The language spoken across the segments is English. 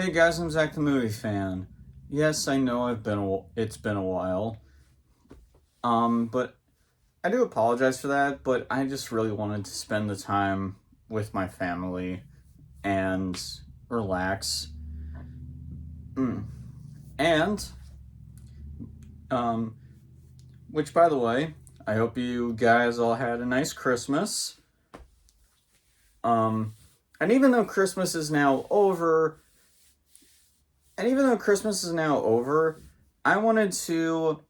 Hey guys, I'm Zach the Movie Fan. Yes, I know it's been a while. But I do apologize for that, but I just really wanted to spend the time with my family and relax. Mm. And um which by the way, I hope you guys all had a nice Christmas. Um and even though Christmas is now over, and even though Christmas is now over, I wanted to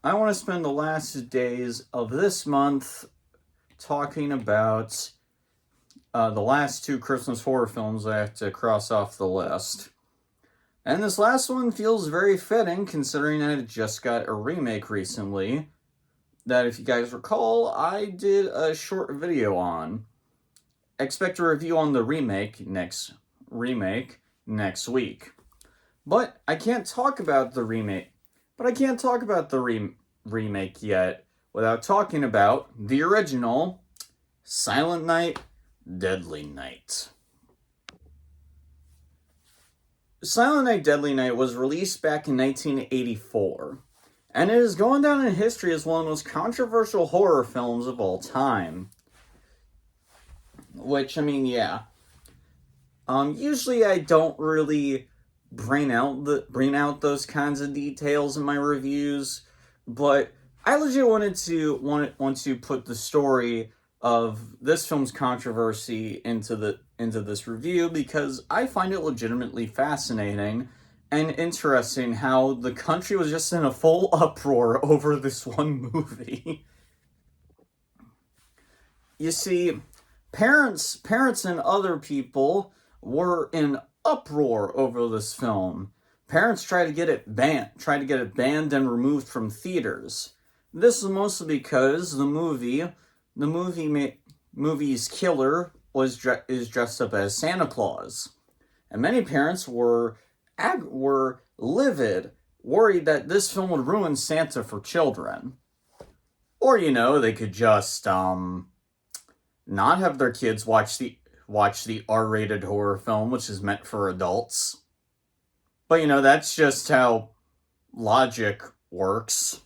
I want to spend the last days of this month talking about the last two Christmas horror films I have to cross off the list. And this last one feels very fitting considering that it just got a remake recently. That, if you guys recall, I did a short video on. Expect a review on the remake next week. But I can't talk about the remake. But I can't talk about the remake yet without talking about the original Silent Night, Deadly Night. Silent Night, Deadly Night was released back in 1984, and it is going down in history as one of the most controversial horror films of all time. Which, I mean, yeah. Usually I don't really bring out those kinds of details in my reviews, but I legit want to put the story of this film's controversy into this review because I find it legitimately fascinating and interesting how the country was just in a full uproar over this one movie. You see, parents and other people were in uproar over this film. Parents tried to get it banned and removed from theaters. This is mostly because movie's killer is dressed up as Santa Claus, and many parents were livid, worried that this film would ruin Santa for children, or they could just not have their kids watch the R-rated horror film, which is meant for adults. But that's just how logic works.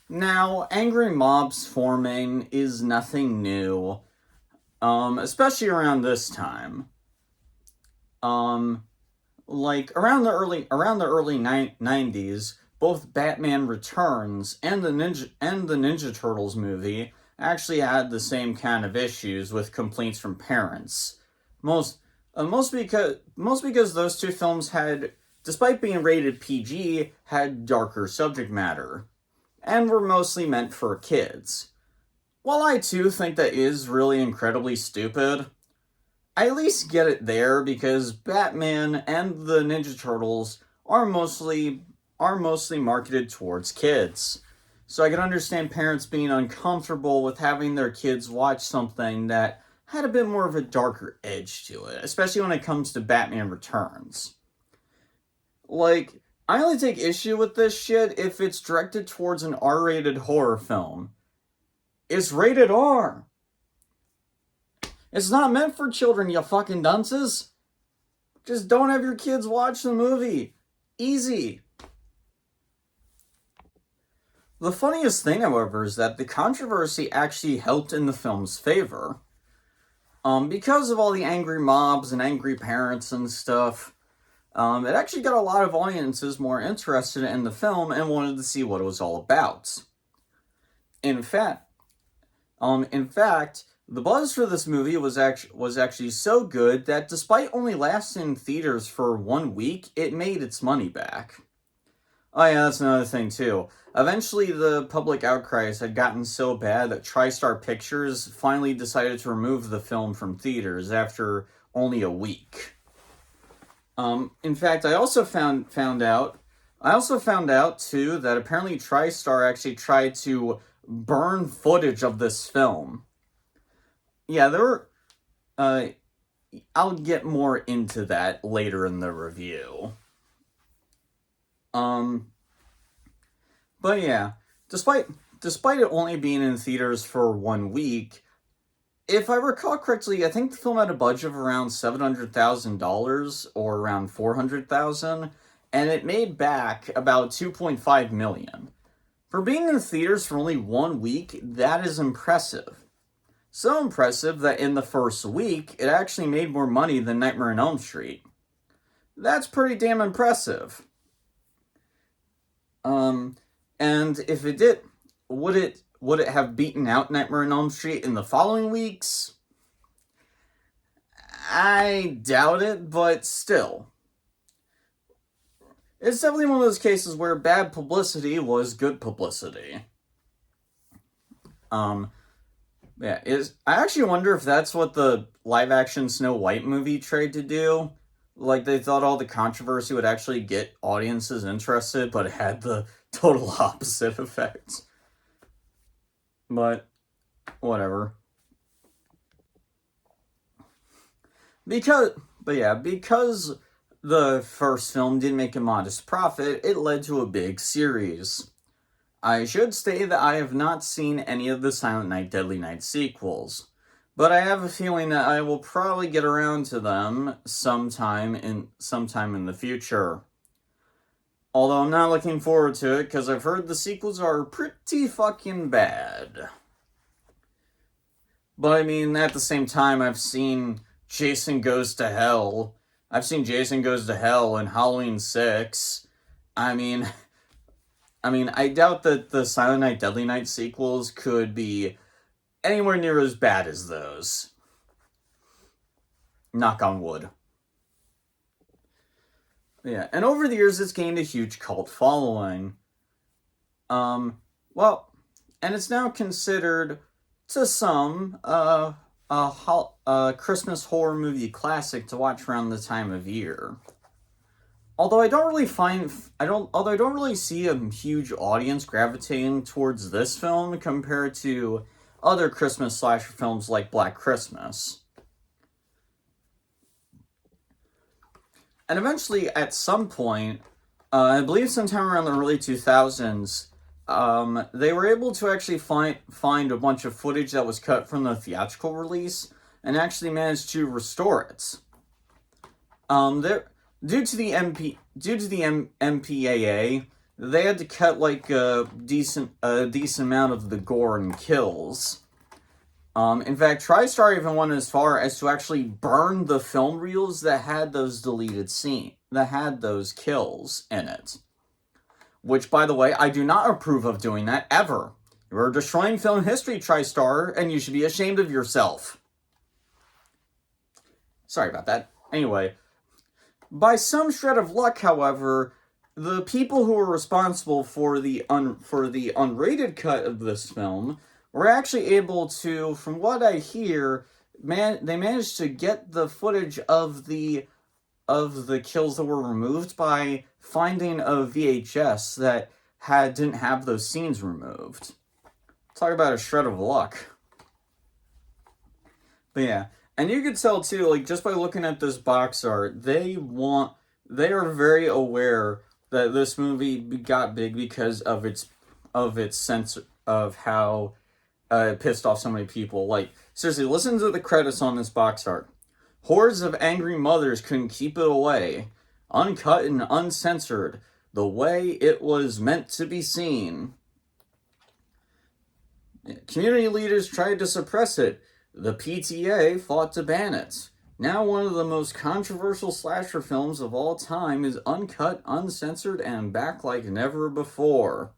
Now, angry mobs forming is nothing new, especially around this time. Like around the early 90s, both Batman Returns and the Ninja Turtles movie actually had the same kind of issues with complaints from parents. Most because those two films had, despite being rated PG, had darker subject matter and were mostly meant for kids. While I too think that is really incredibly stupid, I at least get it there because Batman and the Ninja Turtles are mostly marketed towards kids. So I can understand parents being uncomfortable with having their kids watch something that had a bit more of a darker edge to it, especially when it comes to Batman Returns. Like, I only take issue with this shit if it's directed towards an R-rated horror film. It's rated R. It's not meant for children, you fucking dunces. Just don't have your kids watch the movie. Easy. The funniest thing, however, is that the controversy actually helped in the film's favor. Because of all the angry mobs and angry parents and stuff, it actually got a lot of audiences more interested in the film and wanted to see what it was all about. In fact, the buzz for this movie was actually so good that despite only lasting in theaters for 1 week, it made its money back. Oh yeah, that's another thing too. Eventually, the public outcries had gotten so bad that TriStar Pictures finally decided to remove the film from theaters after only a week. In fact, I also found out too that apparently TriStar actually tried to burn footage of this film. Yeah, there were. I'll get more into that later in the review. But yeah, despite it only being in theaters for 1 week, if I recall correctly, I think the film had a budget of around $700,000 or around 400,000, and it made back about 2.5 million. For being in the theaters for only 1 week, that is impressive. So impressive that in the first week, it actually made more money than Nightmare on Elm Street. That's pretty damn impressive. And if it did, would it have beaten out Nightmare on Elm Street in the following weeks? I doubt it, but still. It's definitely one of those cases where bad publicity was good publicity. Yeah, I actually wonder if that's what the live-action Snow White movie tried to do. Like, they thought all the controversy would actually get audiences interested, but it had the total opposite effect. But, whatever. Because the first film did make a modest profit, it led to a big series. I should say that I have not seen any of the Silent Night, Deadly Night sequels, but I have a feeling that I will probably get around to them sometime in the future. Although I'm not looking forward to it, because I've heard the sequels are pretty fucking bad. But I mean, at the same time, I've seen Jason Goes to Hell. I've seen Jason Goes to Hell and Halloween 6. I mean, I doubt that the Silent Night, Deadly Night sequels could be anywhere near as bad as those. Knock on wood. Yeah, and over the years, it's gained a huge cult following. Well, and it's now considered, to some, a Christmas horror movie classic to watch around the time of year. Although I don't really see a huge audience gravitating towards this film compared to other Christmas slasher films like Black Christmas. And eventually, at some point, I believe sometime around the early 2000s, they were able to actually find a bunch of footage that was cut from the theatrical release and actually managed to restore it. Due to the MPAA, they had to cut like a decent amount of the gore and kills. In fact, TriStar even went as far as to actually burn the film reels that had those deleted scenes, that had those kills in it. Which, by the way, I do not approve of doing that, ever. You are destroying film history, TriStar, and you should be ashamed of yourself. Sorry about that. Anyway, by some shred of luck, however, the people who were responsible for the unrated cut of this film were actually able to, from what I hear, they managed to get the footage of the kills that were removed by finding a VHS that didn't have those scenes removed. Talk about a shred of luck. But yeah, and you could tell too, like, just by looking at this box art, they are very aware that this movie got big because of its sense of how it pissed off so many people. Like, seriously, listen to the credits on this box art. Hordes of angry mothers couldn't keep it away. Uncut and uncensored. The way it was meant to be seen. Community leaders tried to suppress it. The PTA fought to ban it. Now one of the most controversial slasher films of all time is uncut, uncensored, and back like never before.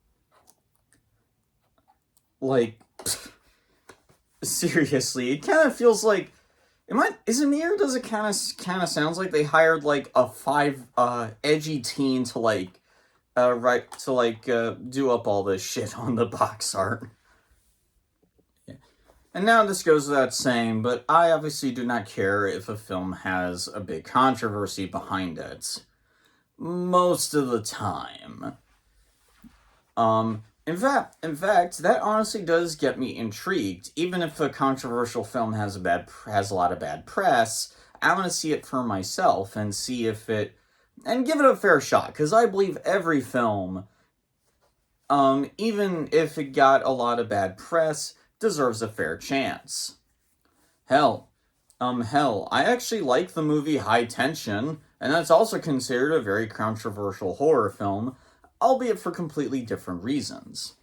Like, seriously, it kind of feels like, is it me or does it kind of sounds like they hired like a edgy teen to do up all this shit on the box art. Yeah. And now this goes without saying, but I obviously do not care if a film has a big controversy behind it. Most of the time. In fact, that honestly does get me intrigued. Even if a controversial film has a lot of bad press, I want to see it for myself and see if it, and give it a fair shot. Because I believe every film, even if it got a lot of bad press, deserves a fair chance. Hell, I actually like the movie High Tension, and that's also considered a very controversial horror film, albeit for completely different reasons.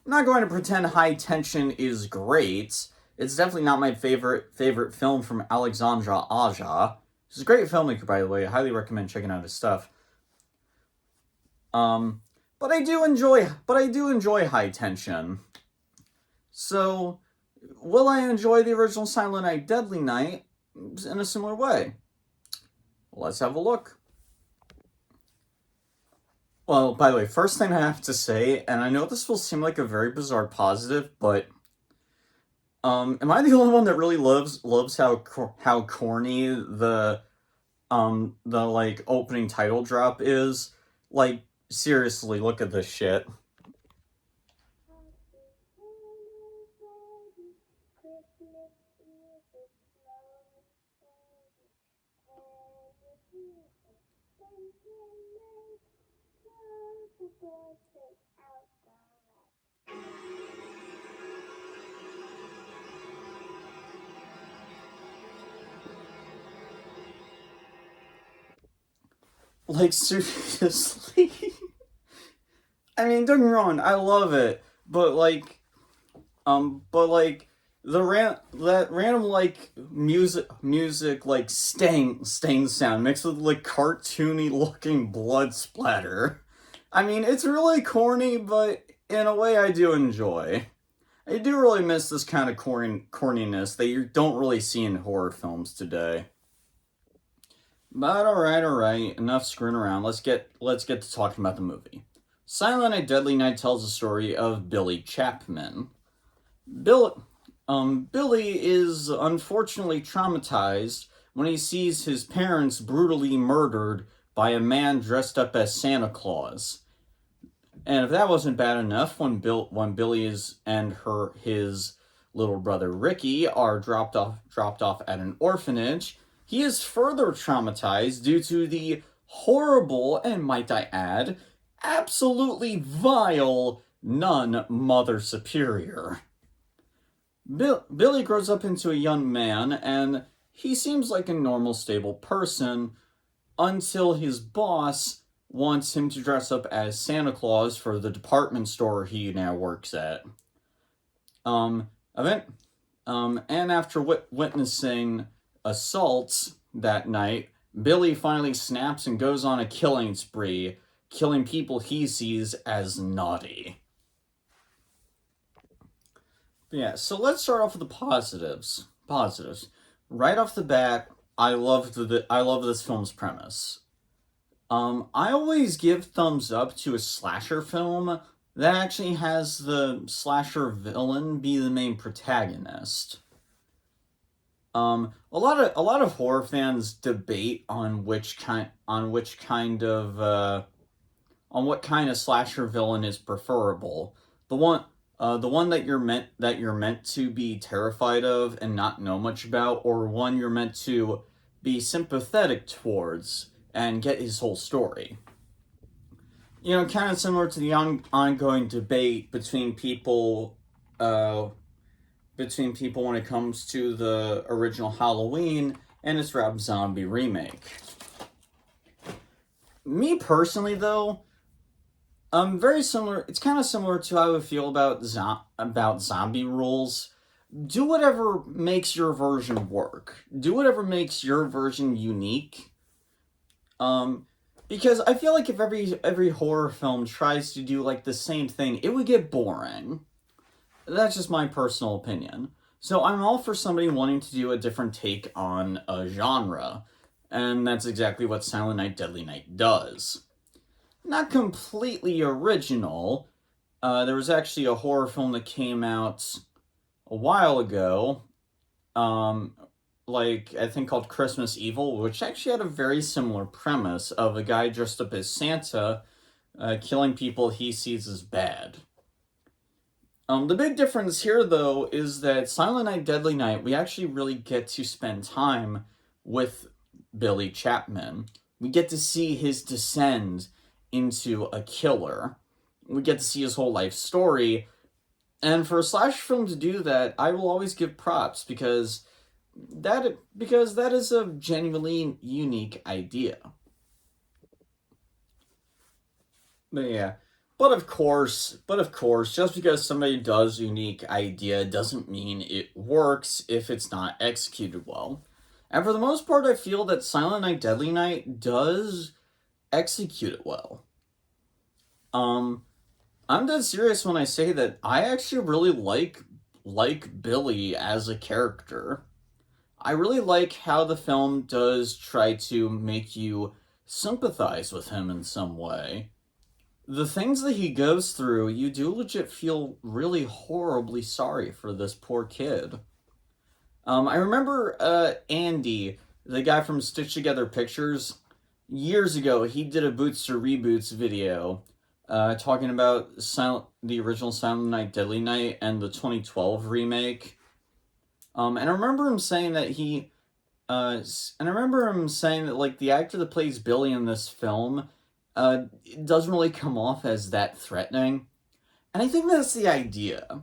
I'm not going to pretend High Tension is great. It's definitely not my favorite film from Alexandre Aja. He's a great filmmaker, by the way. I highly recommend checking out his stuff. But I do enjoy High Tension. So, will I enjoy the original Silent Night, Deadly Night in a similar way? Let's have a look. Well, by the way, first thing I have to say, and I know this will seem like a very bizarre positive, but am I the only one that really loves how corny the like opening title drop is? Like, seriously, look at this shit. Like, seriously. I mean, don't get me wrong, I love it, but like that random like music like stain sound mixed with like cartoony looking blood splatter. I mean, it's really corny, but in a way I do enjoy. I do really miss this kind of corniness that you don't really see in horror films today. But alright, enough screwing around. Let's get to talking about the movie. Silent Night Deadly Night tells the story of Billy Chapman. Billy is unfortunately traumatized when he sees his parents brutally murdered by a man dressed up as Santa Claus. And if that wasn't bad enough, when Billy and his little brother Ricky are dropped off at an orphanage, he is further traumatized due to the horrible, and might I add, absolutely vile nun Mother Superior. Billy grows up into a young man, and he seems like a normal, stable person until his boss wants him to dress up as Santa Claus for the department store he now works at. Event. And after witnessing assaults that night, Billy finally snaps and goes on a killing spree, killing people he sees as naughty. But yeah, so let's start off with the positives. Right off the bat, I love this film's premise. I always give thumbs up to a slasher film that actually has the slasher villain be the main protagonist. A lot of horror fans debate on what kind of slasher villain is preferable. The one that you're meant to be terrified of and not know much about, or one you're meant to be sympathetic towards and get his whole story. You know, kind of similar to the ongoing debate between people when it comes to the original Halloween and its Rob Zombie remake. Me personally, though, very similar. It's kind of similar to how I would feel about zombie rules. Do whatever makes your version work. Do whatever makes your version unique. Because I feel like if every horror film tries to do like the same thing, it would get boring. That's just my personal opinion. So I'm all for somebody wanting to do a different take on a genre, and that's exactly what Silent Night, Deadly Night does. Not completely original. There was actually a horror film that came out a while ago, I think called Christmas Evil, which actually had a very similar premise of a guy dressed up as Santa, killing people he sees as bad. The big difference here, though, is that Silent Night, Deadly Night, we actually really get to spend time with Billy Chapman. We get to see his descend into a killer. We get to see his whole life story. And for a slasher film to do that, I will always give props, because because that is a genuinely unique idea. But yeah. But of course, just because somebody does a unique idea doesn't mean it works if it's not executed well. And for the most part, I feel that Silent Night Deadly Night does execute it well. Um, I'm dead serious when I say that I actually really like Billy as a character. I really like how the film does try to make you sympathize with him in some way. The things that he goes through, you do legit feel really horribly sorry for this poor kid. I remember Andy, the guy from Stitch Together Pictures, years ago, he did a Boots to Reboots video talking about the original Silent Night Deadly Night and the 2012 remake. And I remember him saying that and I remember him saying that like the actor that plays Billy in this film, it doesn't really come off as that threatening, and I think that's the idea.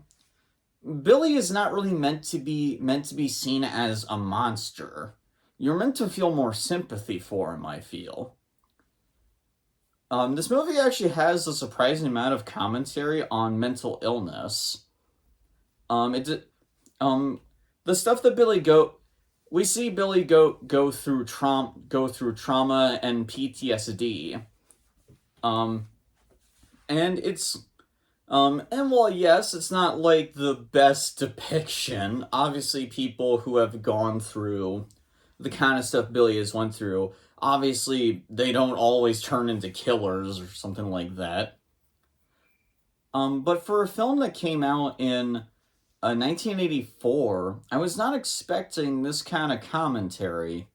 Billy is not really meant to be seen as a monster. You're meant to feel more sympathy for him, I feel. This movie actually has a surprising amount of commentary on mental illness. It um the stuff that Billy go we see Billy go through trauma and PTSD. Um and it's and while yes, it's not like the best depiction. Obviously, people who have gone through the kind of stuff Billy has went through, obviously they don't always turn into killers or something like that. But for a film that came out in 1984, I was not expecting this kind of commentary,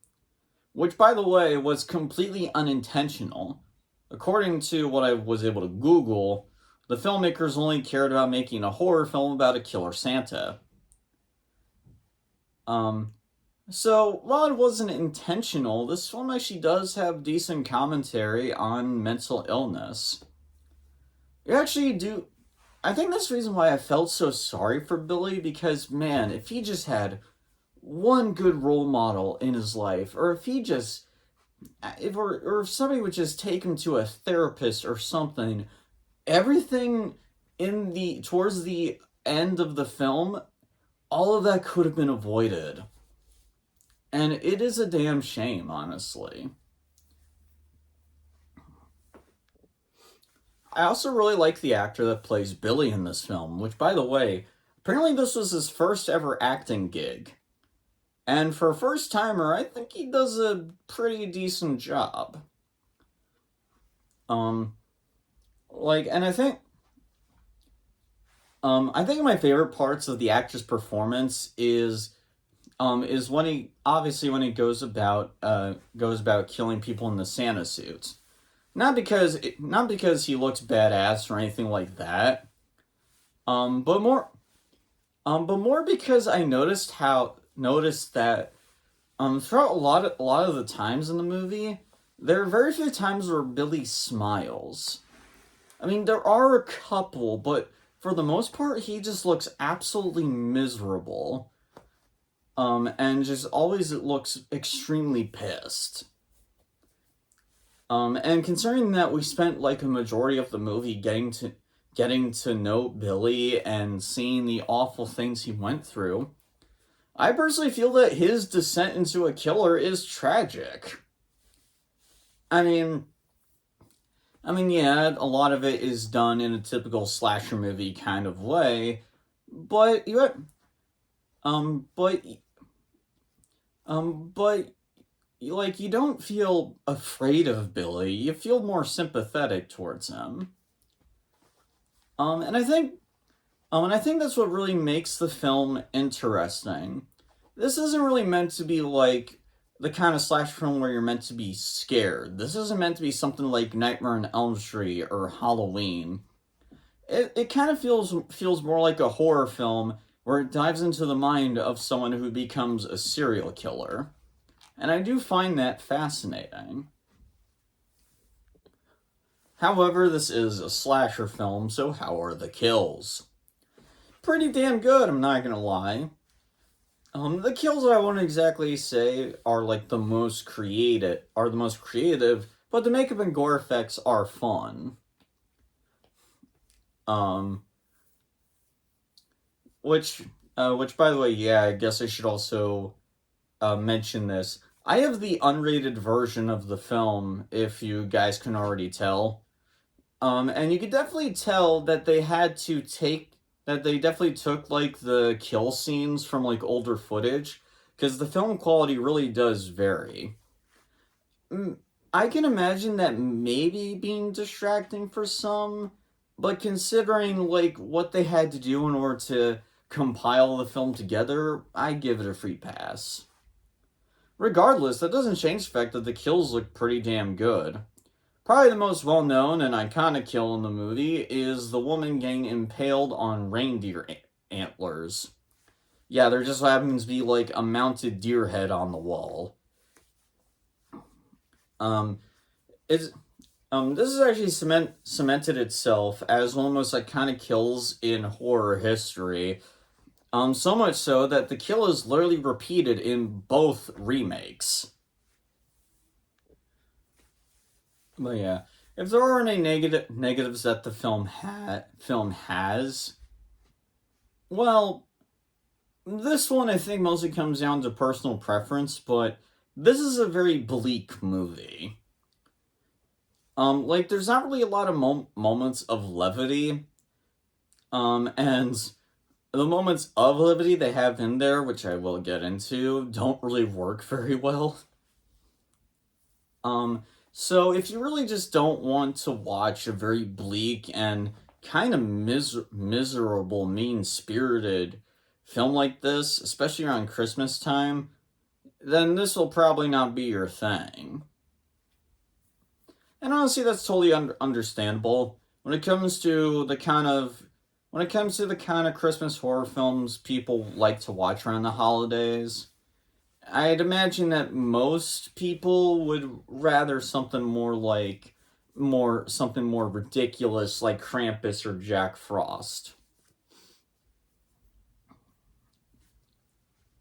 which, by the way, was completely unintentional. According to what I was able to Google, the filmmakers only cared about making a horror film about a killer Santa. Um, so while it wasn't intentional, this film actually does have decent commentary on mental illness. You actually do. I think that's the reason why I felt so sorry for Billy, because man, if he just had one good role model in his life, or if he just or if somebody would just take him to a therapist or something, everything in the towards the end of the film, all of that could have been avoided. And it is a damn shame, honestly. I also really like the actor that plays Billy in this film, which, by the way, apparently this was his first ever acting gig. And for a first timer, I think he does a pretty decent job. Um, and I think my favorite parts of the actor's performance is when he goes about killing people in the Santa suits. Not because he looks badass or anything like that. But more because I noticed that throughout a lot of the times in the movie, there are very few times where Billy smiles. I mean, there are a couple, but for the most part, he just looks absolutely miserable. And just always it looks extremely pissed. And considering that we spent like a majority of the movie getting to know Billy and seeing the awful things he went through, I personally feel that his descent into a killer is tragic. I mean, yeah, a lot of it is done in a typical slasher movie kind of way, but but but like you don't feel afraid of Billy. You feel more sympathetic towards him. And I think that's what really makes the film interesting. This isn't really meant to be like the kind of slash film where you're meant to be scared. This isn't meant to be something like Nightmare on Elm Street or Halloween. It kind of feels more like a horror film where it dives into the mind of someone who becomes a serial killer. And I do find that fascinating. However, this is a slasher film, so how are the kills? Pretty damn good, I'm not gonna lie. The kills I wouldn't exactly say are like the most creative, but the makeup and gore effects are fun. Um, which, which by the way, yeah, I guess I should also mention this. I have the unrated version of the film, if you guys can already tell. And you could definitely tell that they definitely took like the kill scenes from like older footage, because the film quality really does vary. Mm, I can imagine that maybe being distracting for some, but considering like what they had to do in order to compile the film together, I give it a free pass. Regardless, that doesn't change the fact that the kills look pretty damn good. Probably the most well known and iconic kill in the movie is the woman getting impaled on reindeer antlers. Yeah, there just happens to be like a mounted deer head on the wall. Um, it's this has actually cemented itself as one of the most iconic kills in horror history. So much so that the kill is literally repeated in both remakes. But yeah, if there are any negatives that the film has, well, this one I think mostly comes down to personal preference. But this is a very bleak movie. Like there's not really a lot of moments of levity. And the moments of levity they have in there, which I will get into, don't really work very well. So if you really just don't want to watch a very bleak and kind of miserable, mean-spirited film like this, especially around Christmas time, then this will probably not be your thing. And honestly, that's totally understandable. When it comes to the kind of Christmas horror films people like to watch around the holidays, I'd imagine that most people would rather something more ridiculous like Krampus or Jack Frost.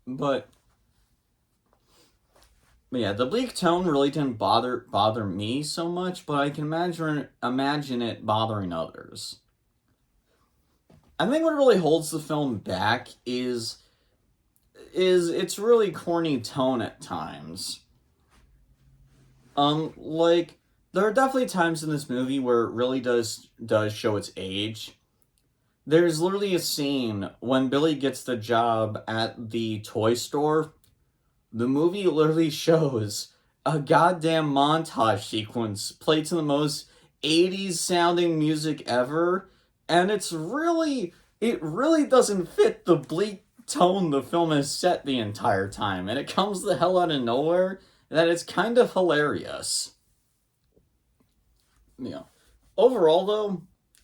But yeah, the bleak tone really didn't bother me so much, but I can imagine it bothering others. I think what really holds the film back is its really corny tone at times. Like there are definitely times in this movie where it really does show its age. There's literally a scene when Billy gets the job at the toy store. The movie literally shows a goddamn montage sequence played to the most 80s sounding music ever, and it really doesn't fit the bleak tone the film has set the entire time, and it comes the hell out of nowhere that it's kind of hilarious. Yeah. Overall, though,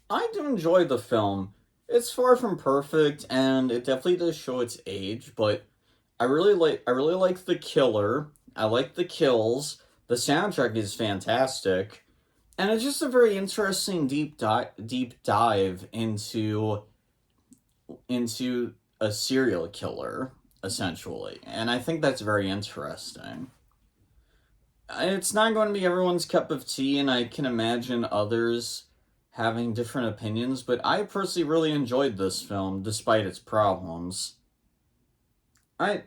I do enjoy the film. It's far from perfect, and it definitely does show its age, but I really like the killer. I like the kills. The soundtrack is fantastic, and it's just a very interesting deep dive into a serial killer essentially, and I think that's very interesting. It's not going to be everyone's cup of tea, and I can imagine others having different opinions, but I personally really enjoyed this film despite its problems. I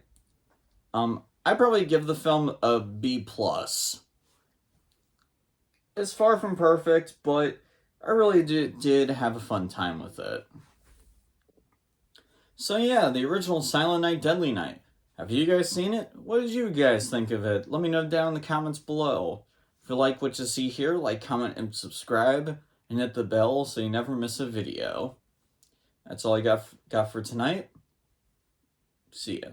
I probably give the film a B plus. It's far from perfect, but I really did have a fun time with it. So yeah, the original Silent Night, Deadly Night. Have you guys seen it? What did you guys think of it? Let me know down in the comments below. If you like what you see here, like, comment, and subscribe, and hit the bell so you never miss a video. That's all I got for tonight. See ya.